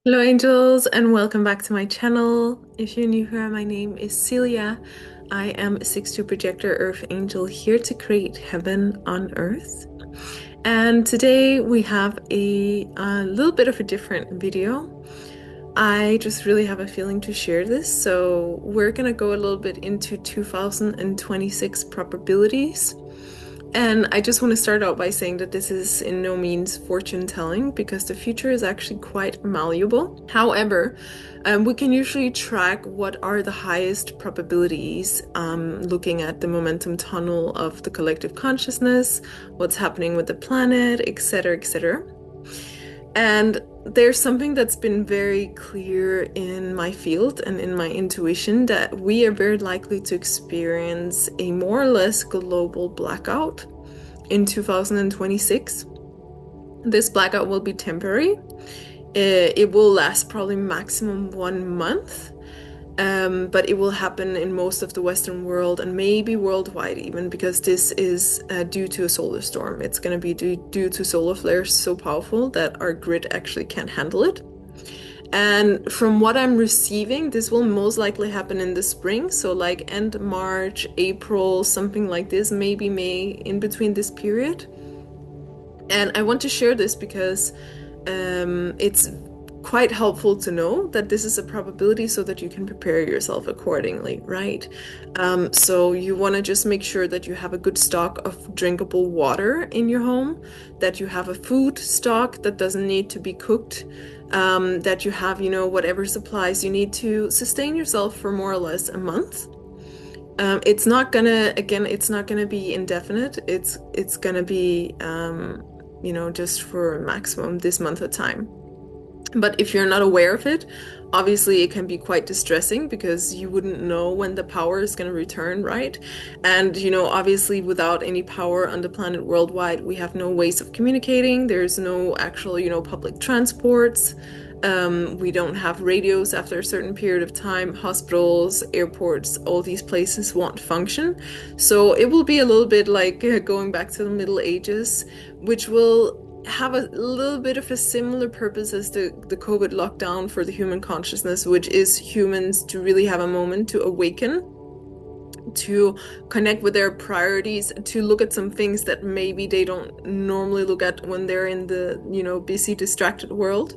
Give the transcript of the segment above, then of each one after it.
Hello, angels, and welcome back to my channel. If you're new here, my name is Celia. I am a 6-2 projector Earth Angel here to create heaven on Earth. And today we have a little bit of a different video. I just really have a feeling to share this, so we're gonna go a little bit into 2026 probabilities. And I just want to start out by saying that this is in no means fortune telling because the future is actually quite malleable. However, we can usually track what are the highest probabilities, looking at the momentum tunnel of the collective consciousness, what's happening with the planet, etc., etc. And there's something that's been very clear in my field and in my intuition that we are very likely to experience a more or less global blackout in 2026. This blackout will be temporary. It will last probably maximum 1 month. But it will happen in most of the Western world and maybe worldwide even because this is due to a solar storm. It's going to be due to solar flares so powerful that our grid actually can't handle it. And from what I'm receiving, this will most likely happen in the spring. So like end March, April, something like this, maybe May, in between this period. And I want to share this because it's quite helpful to know that this is a probability so that you can prepare yourself accordingly, right? So you want to just make sure that you have a good stock of drinkable water in your home, that you have a food stock that doesn't need to be cooked, that you have, whatever supplies you need to sustain yourself for more or less a month. It's not gonna, again, it's not gonna be indefinite. It's gonna be, just for maximum this month of time. But if you're not aware of it, obviously it can be quite distressing because you wouldn't know when the power is going to return, right? And, obviously without any power on the planet worldwide, we have no ways of communicating. There's no actual, public transports. We don't have radios after a certain period of time. Hospitals, airports, all these places won't function. So it will be a little bit like going back to the Middle Ages, which will have a little bit of a similar purpose as the COVID lockdown for the human consciousness, which is humans to really have a moment to awaken, to connect with their priorities, to look at some things that maybe they don't normally look at when they're in the, busy, distracted world.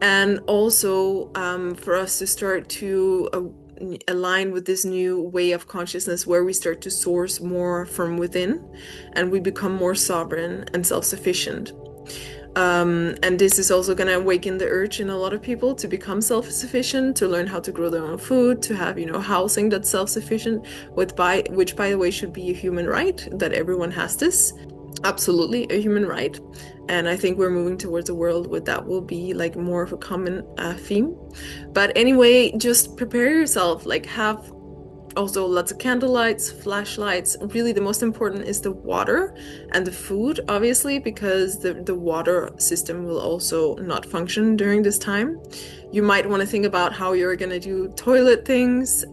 And also for us to start to align with this new way of consciousness where we start to source more from within and we become more sovereign and self-sufficient. And this is also going to awaken the urge in a lot of people to become self-sufficient, to learn how to grow their own food, to have, housing that's self-sufficient, which by the way should be a human right, that everyone has this. Absolutely a human right. And I think we're moving towards a world where that will be like more of a common theme. But anyway, just prepare yourself, like have also lots of candlelights, flashlights. Really, the most important is the water and the food, obviously, because the water system will also not function during this time. You might want to think about how you're going to do toilet things.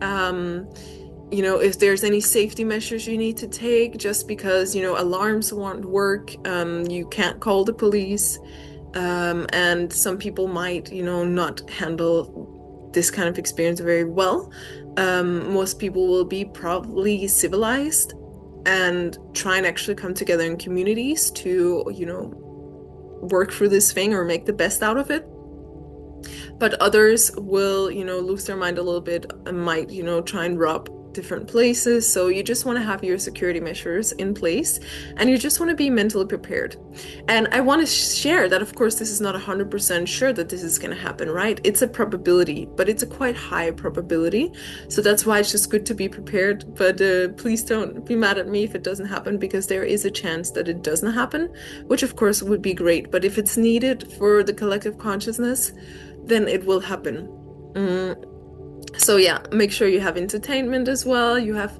If there's any safety measures you need to take, just because, alarms won't work, you can't call the police, and some people might, not handle this kind of experience very well. Most people will be probably civilized and try and actually come together in communities to, work through this thing or make the best out of it. But others will, lose their mind a little bit and might, try and rob different places. So you just want to have your security measures in place and you just want to be mentally prepared. And I want to share that, of course, this is not 100% sure that this is going to happen, right? It's a probability, but it's a quite high probability. So that's why it's just good to be prepared. But please don't be mad at me if it doesn't happen, because there is a chance that it doesn't happen, which of course would be great. But if it's needed for the collective consciousness, then it will happen. So yeah, make sure you have entertainment as well. You have,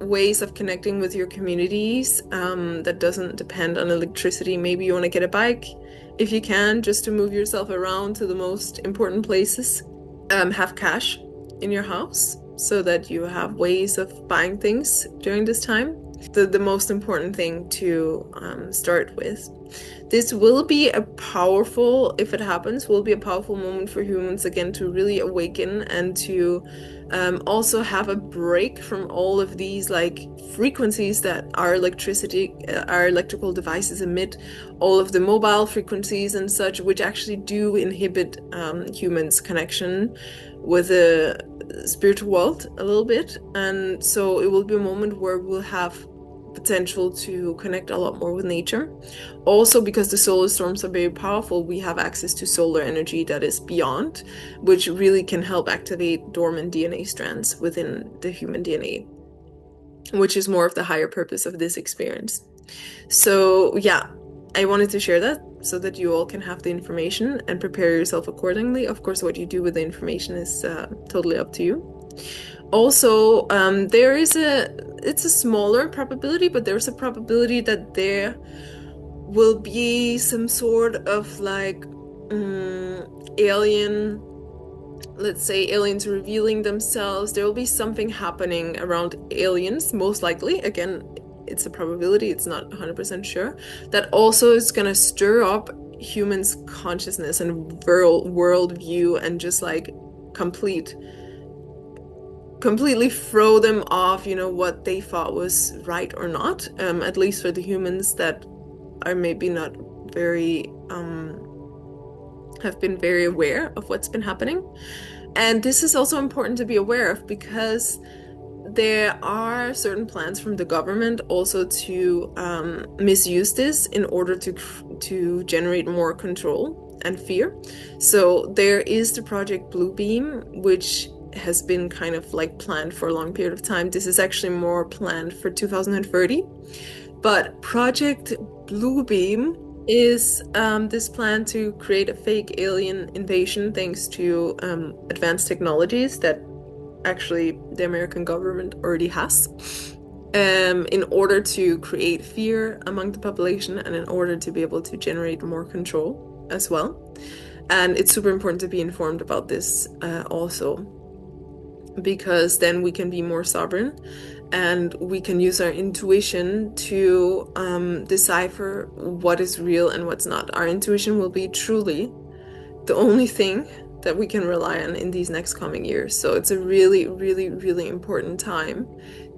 ways of connecting with your communities that doesn't depend on electricity. Maybe you want to get a bike if you can, just to move yourself around to the most important places. Have cash in your house so that you have ways of buying things during this time. The most important thing to start with This will be a powerful, if it happens, will be a powerful moment for humans again to really awaken and to also have a break from all of these like frequencies that our electrical devices emit, all of the mobile frequencies and such, which actually do inhibit humans' connection with the spiritual world a little bit. And so it will be a moment where we'll have potential to connect a lot more with nature. Also, because the solar storms are very powerful, we have access to solar energy that is beyond, which really can help activate dormant DNA strands within the human DNA, which is more of the higher purpose of this experience. So, yeah, I wanted to share that so that you all can have the information and prepare yourself accordingly. Of course, what you do with the information is totally up to you. Also, it's a smaller probability, but there's a probability that there will be some sort of like alien, let's say aliens revealing themselves. There will be something happening around aliens, most likely. Again, it's a probability, it's not 100% sure. That also is gonna stir up humans' consciousness and world view and just like completely throw them off, what they thought was right or not, at least for the humans that are maybe not very, have been very aware of what's been happening. And this is also important to be aware of because there are certain plans from the government also to misuse this in order to generate more control and fear. So there is the Project Bluebeam, which has been kind of like planned for a long period of time. This is actually more planned for 2030. But Project Bluebeam is this plan to create a fake alien invasion thanks to advanced technologies that actually the American government already has, in order to create fear among the population and in order to be able to generate more control as well. And it's super important to be informed about this also, because then we can be more sovereign and we can use our intuition to decipher what is real and what's not. Our intuition will be truly the only thing that we can rely on in these next coming years. So it's a really, really, really important time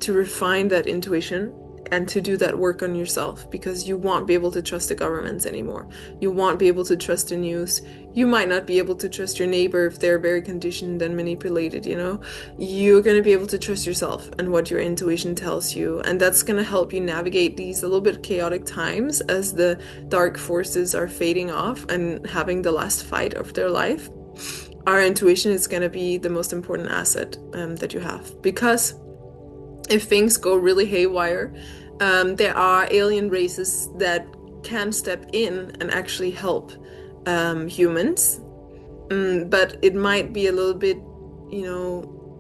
to refine that intuition and to do that work on yourself, because you won't be able to trust the governments anymore. You won't be able to trust the news. You might not be able to trust your neighbor if they're very conditioned and manipulated, You're going to be able to trust yourself and what your intuition tells you. And that's going to help you navigate these a little bit chaotic times as the dark forces are fading off and having the last fight of their life. Our intuition is going to be the most important asset that you have, because if things go really haywire, there are alien races that can step in and actually help humans. But it might be a little bit,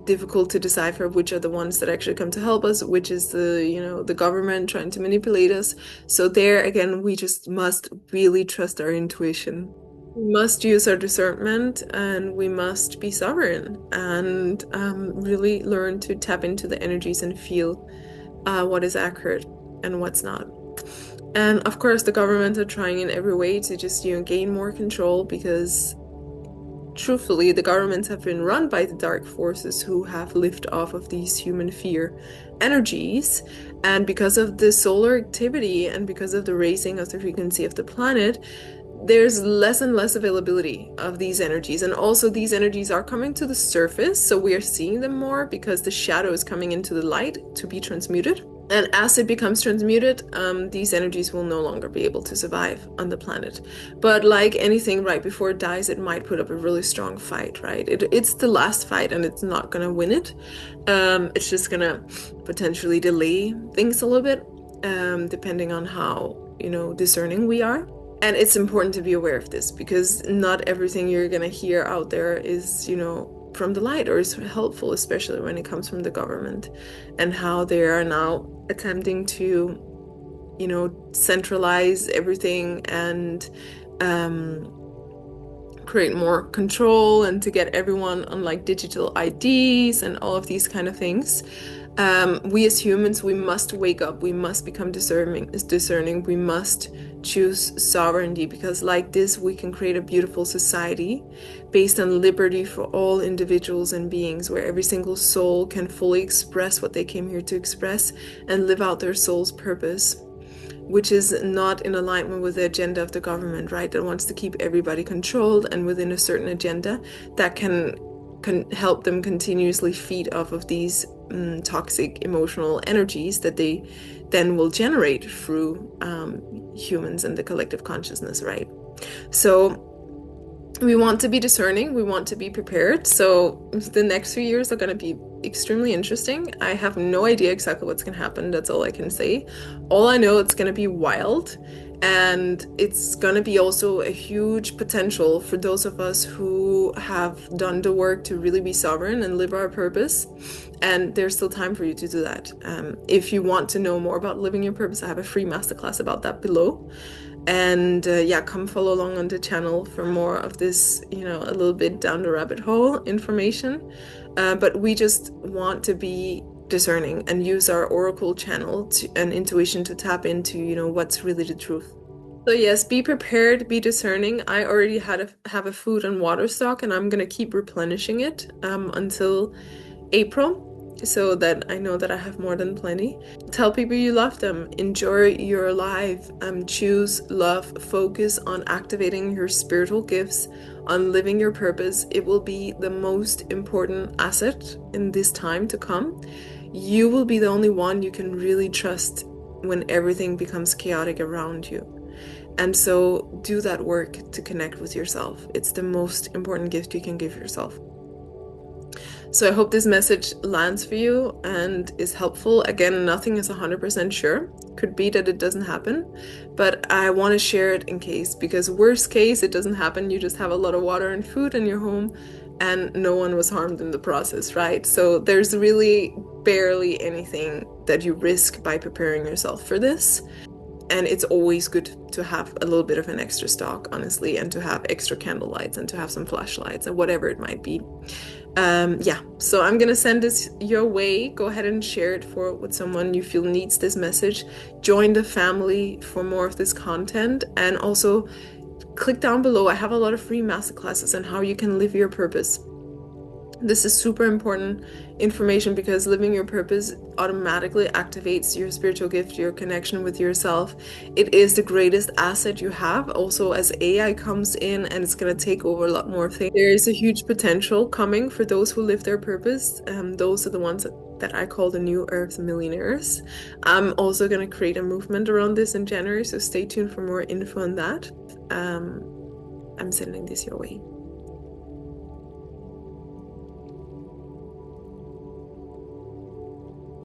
difficult to decipher which are the ones that actually come to help us, which is the government trying to manipulate us. So there again, we just must really trust our intuition. We must use our discernment and we must be sovereign and really learn to tap into the energies and feel what is accurate and what's not. And of course, the government are trying in every way to just gain more control, because truthfully, the governments have been run by the dark forces who have lived off of these human fear energies. And because of the solar activity and because of the raising of the frequency of the planet, there's less and less availability of these energies. And also these energies are coming to the surface, so we are seeing them more because the shadow is coming into the light to be transmuted. And as it becomes transmuted, these energies will no longer be able to survive on the planet. But like anything, right before it dies, it might put up a really strong fight, right? It's the last fight and it's not gonna win it. It's just gonna potentially delay things a little bit, depending on how, discerning we are. And it's important to be aware of this, because not everything you're gonna hear out there is, from the light or is helpful, especially when it comes from the government and how they are now attempting to, centralize everything and create more control and to get everyone on like digital IDs and all of these kind of things. We as humans, we must wake up. We must become discerning. We must choose sovereignty because, like this, we can create a beautiful society based on liberty for all individuals and beings, where every single soul can fully express what they came here to express and live out their soul's purpose, which is not in alignment with the agenda of the government, right? That wants to keep everybody controlled and within a certain agenda that can help them continuously feed off of these toxic emotional energies that they then will generate through humans and the collective consciousness, right? So we want to be discerning, we want to be prepared. So the next few years are going to be extremely interesting. I have no idea exactly what's going to happen. That's all I can say. All I know, it's going to be wild. And it's going to be also a huge potential for those of us who have done the work to really be sovereign and live our purpose. And there's still time for you to do that. If you want to know more about living your purpose, I have a free masterclass about that below. And yeah, come follow along on the channel for more of this, a little bit down the rabbit hole information. But we just want to be discerning and use our oracle channel and intuition to tap into, what's really the truth. So yes, be prepared, be discerning. I already have a food and water stock, and I'm gonna keep replenishing it until April, so that I know that I have more than plenty. Tell people you love them. Enjoy your life. Choose love. Focus on activating your spiritual gifts, on living your purpose. It will be the most important asset in this time to come. You will be the only one you can really trust when everything becomes chaotic around you. And so do that work to connect with yourself. It's the most important gift you can give yourself. So I hope this message lands for you and is helpful. Again, nothing is 100% sure. Could be that it doesn't happen, but I want to share it in case, because worst case, it doesn't happen. You just have a lot of water and food in your home and no one was harmed in the process, right? So there's really barely anything that you risk by preparing yourself for this. And it's always good to have a little bit of an extra stock, honestly, and to have extra candle lights and to have some flashlights and whatever it might be. Yeah, so I'm gonna send this your way. Go ahead and share it with someone you feel needs this message. Join the family for more of this content, and also click down below. I have a lot of free masterclasses on how you can live your purpose. This is super important information because living your purpose automatically activates your spiritual gift, your connection with yourself. It is the greatest asset you have. Also, as AI comes in and it's going to take over a lot more things, there is a huge potential coming for those who live their purpose. Those are the ones that I call the New Earth Millionaires. I'm also going to create a movement around this in January, so stay tuned for more info on that. I'm sending this your way.